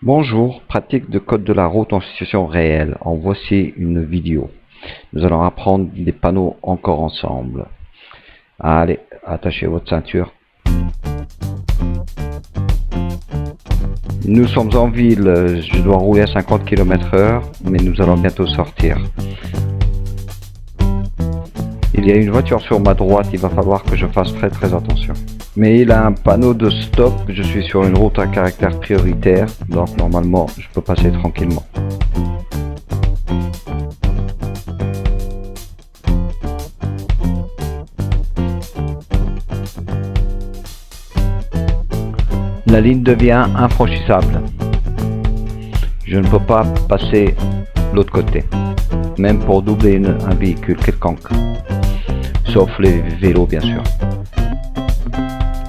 Bonjour, pratique de code de la route en situation réelle. En voici une vidéo. Nous allons apprendre des panneaux encore ensemble. Allez, attachez votre ceinture. Nous sommes en ville, je dois rouler à 50 km/h, mais nous allons bientôt sortir. Il y a une voiture sur ma droite, il va falloir que je fasse très attention. Mais il a un panneau de stop, je suis sur une route à caractère prioritaire, donc normalement je peux passer tranquillement. La ligne devient infranchissable. Je ne peux pas passer l'autre côté, même pour doubler un véhicule quelconque, sauf les vélos bien sûr.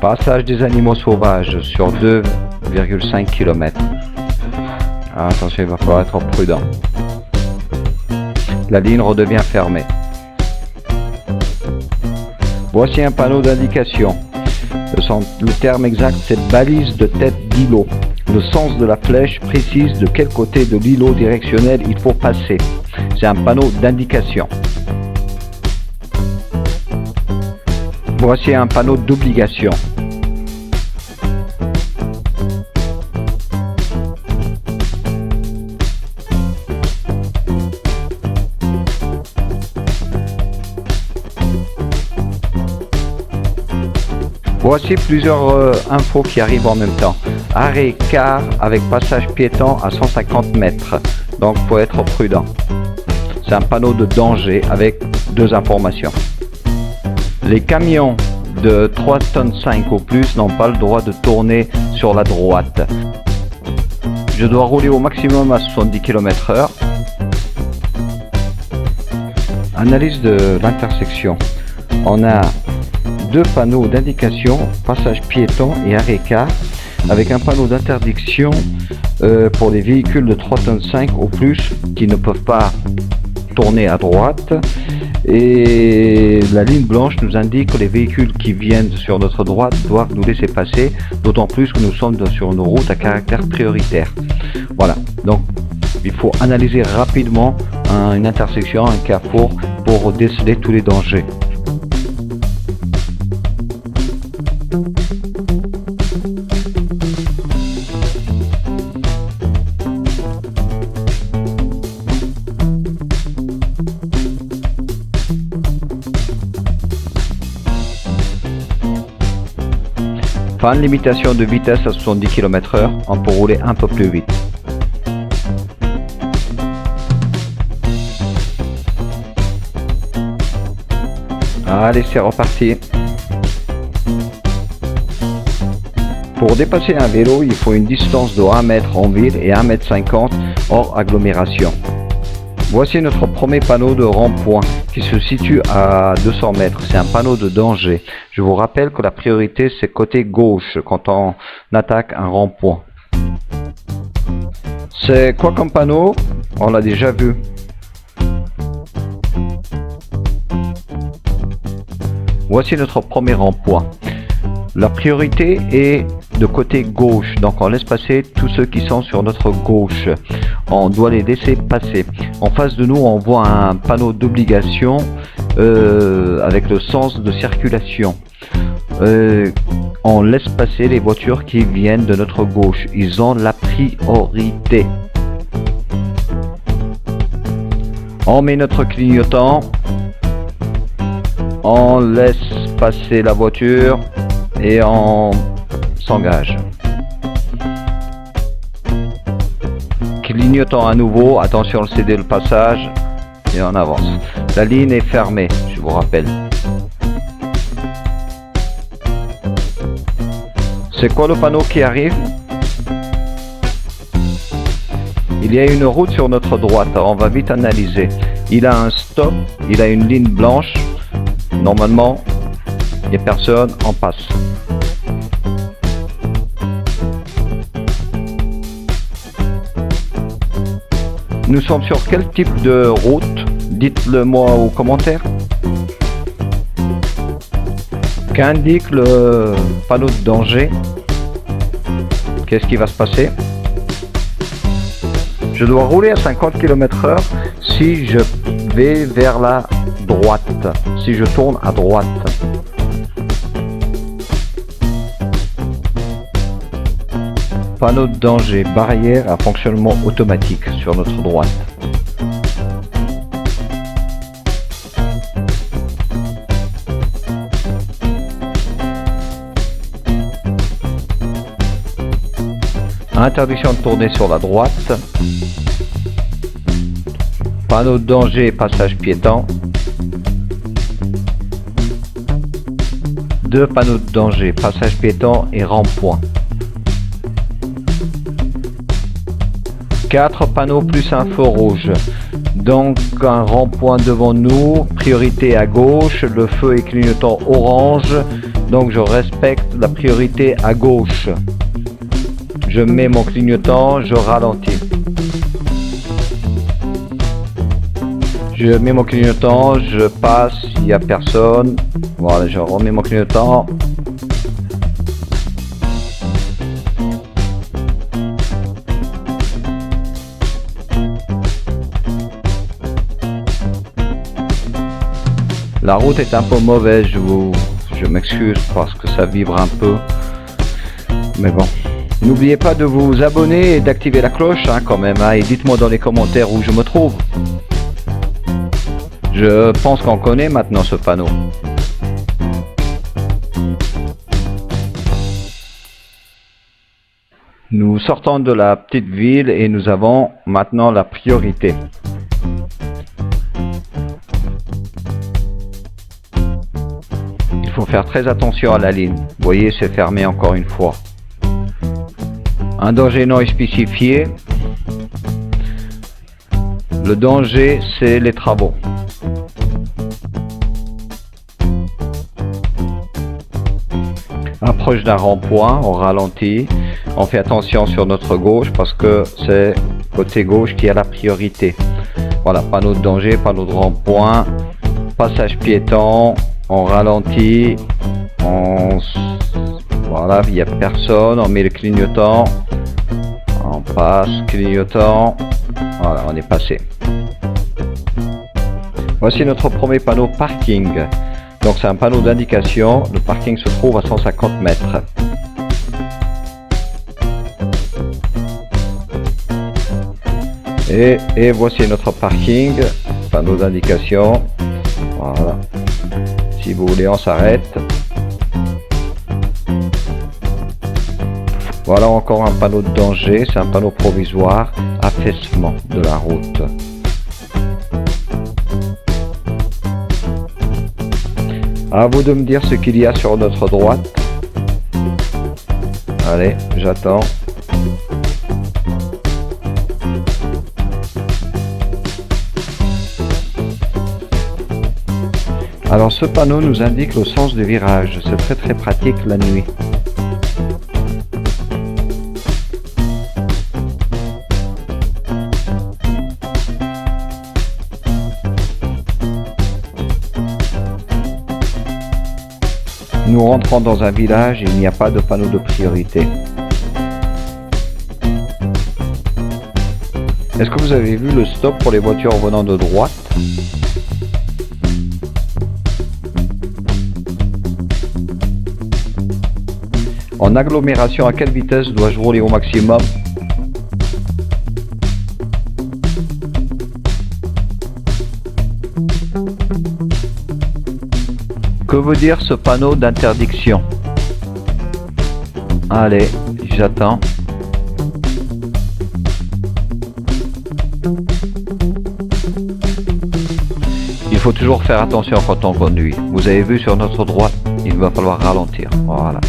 Passage des animaux sauvages sur 2,5 km. Attention, il va falloir être prudent. La ligne redevient fermée. Voici un panneau d'indication. Le terme exact, c'est balise de tête d'îlot. Le sens de la flèche précise de quel côté de l'îlot directionnel il faut passer. C'est un panneau d'indication. Voici un panneau d'obligation. Voici plusieurs infos qui arrivent en même temps. Arrêt car avec passage piéton à 150 mètres. Donc faut être prudent. C'est un panneau de danger avec deux informations. Les camions de 3 tonnes 5 ou plus n'ont pas le droit de tourner sur la droite. Je dois rouler au maximum à 70 km/h. Analyse de l'intersection. On a deux panneaux d'indication, passage piéton et arrêt car, avec un panneau d'interdiction pour les véhicules de 3 tonnes 5 ou plus qui ne peuvent pas tourner à droite. Et la ligne blanche nous indique que les véhicules qui viennent sur notre droite doivent nous laisser passer, d'autant plus que nous sommes sur une route à caractère prioritaire. Voilà, donc il faut analyser rapidement une intersection, un carrefour pour déceler tous les dangers. Fin de limitation de vitesse à 70 km/h, on peut rouler un peu plus vite. Allez, c'est reparti. Pour dépasser un vélo, il faut une distance de 1 mètre en ville et 1,50 m hors agglomération. Voici notre premier panneau de rond-point qui se situe à 200 mètres. C'est un panneau de danger. Je vous rappelle que la priorité c'est côté gauche quand on attaque un rond-point. C'est quoi comme panneau? On l'a déjà vu. Voici notre premier rond-point. La priorité est de côté gauche, donc on laisse passer tous ceux qui sont sur notre gauche. On doit les laisser passer. En face de nous, on voit un panneau d'obligation avec le sens de circulation. On laisse passer les voitures qui viennent de notre gauche. Ils ont la priorité. On met notre clignotant. On laisse passer la voiture et on s'engage. Clignotant à nouveau, attention de céder le passage et on avance. La ligne est fermée, je vous rappelle. C'est quoi le panneau qui arrive? Il y a une route sur notre droite, on va vite analyser. Il a un stop, il a une ligne blanche. Normalement, il n'y a personne, on passe. Nous sommes sur quel type de route? Dites-le moi aux commentaires. Qu'indique le panneau de danger? Qu'est-ce qui va se passer? Je dois rouler à 50 km/h si je vais vers la droite, si je tourne à droite. Panneau de danger, barrière à fonctionnement automatique sur notre droite. Interdiction de tourner sur la droite. Panneau de danger, passage piéton. 2 panneaux de danger, passage piéton et rond-point. 4 panneaux plus un feu rouge. Donc un rond-point devant nous, priorité à gauche, le feu est clignotant orange, donc je respecte la priorité à gauche. Je mets mon clignotant, je ralentis. Je mets mon clignotant, je passe, il n'y a personne. Voilà, je remets mon clignotant. La route est un peu mauvaise, je m'excuse parce que ça vibre un peu. Mais bon. N'oubliez pas de vous abonner et d'activer la cloche quand même. Et dites-moi dans les commentaires où je me trouve. Je pense qu'on connaît maintenant ce panneau. Nous sortons de la petite ville et nous avons maintenant la priorité. Il faut faire très attention à la ligne. Vous voyez, c'est fermé encore une fois. Un danger non spécifié. Le danger, c'est les travaux. Approche d'un rond-point, on ralentit. On fait attention sur notre gauche parce que c'est côté gauche qui a la priorité. Voilà, panneau de danger, panneau de rond-point, passage piéton, on ralentit, voilà, il n'y a personne, on met le clignotant, on passe, clignotant, voilà, on est passé. Voici notre premier panneau parking. Donc c'est un panneau d'indication, le parking se trouve à 150 mètres. Et voici notre parking, panneau d'indication, voilà. Si vous voulez, on s'arrête. Voilà encore un panneau de danger, c'est un panneau provisoire, affaissement de la route. À vous de me dire ce qu'il y a sur notre droite. Allez, j'attends. Alors ce panneau nous indique le sens du virage, c'est très pratique la nuit. Nous rentrons dans un village et il n'y a pas de panneau de priorité. Est-ce que vous avez vu le stop pour les voitures venant de droite ? En agglomération, à quelle vitesse dois-je rouler au maximum? Que veut dire ce panneau d'interdiction? Allez, j'attends. Il faut toujours faire attention quand on conduit. Vous avez vu sur notre droite, il va falloir ralentir. Voilà.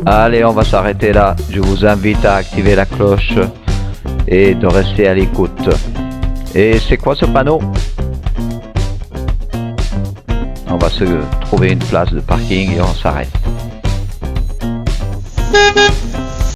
Allez, on va s'arrêter là. Je vous invite à activer la cloche et de rester à l'écoute. Et c'est quoi ce panneau? On va se trouver une place de parking et on s'arrête.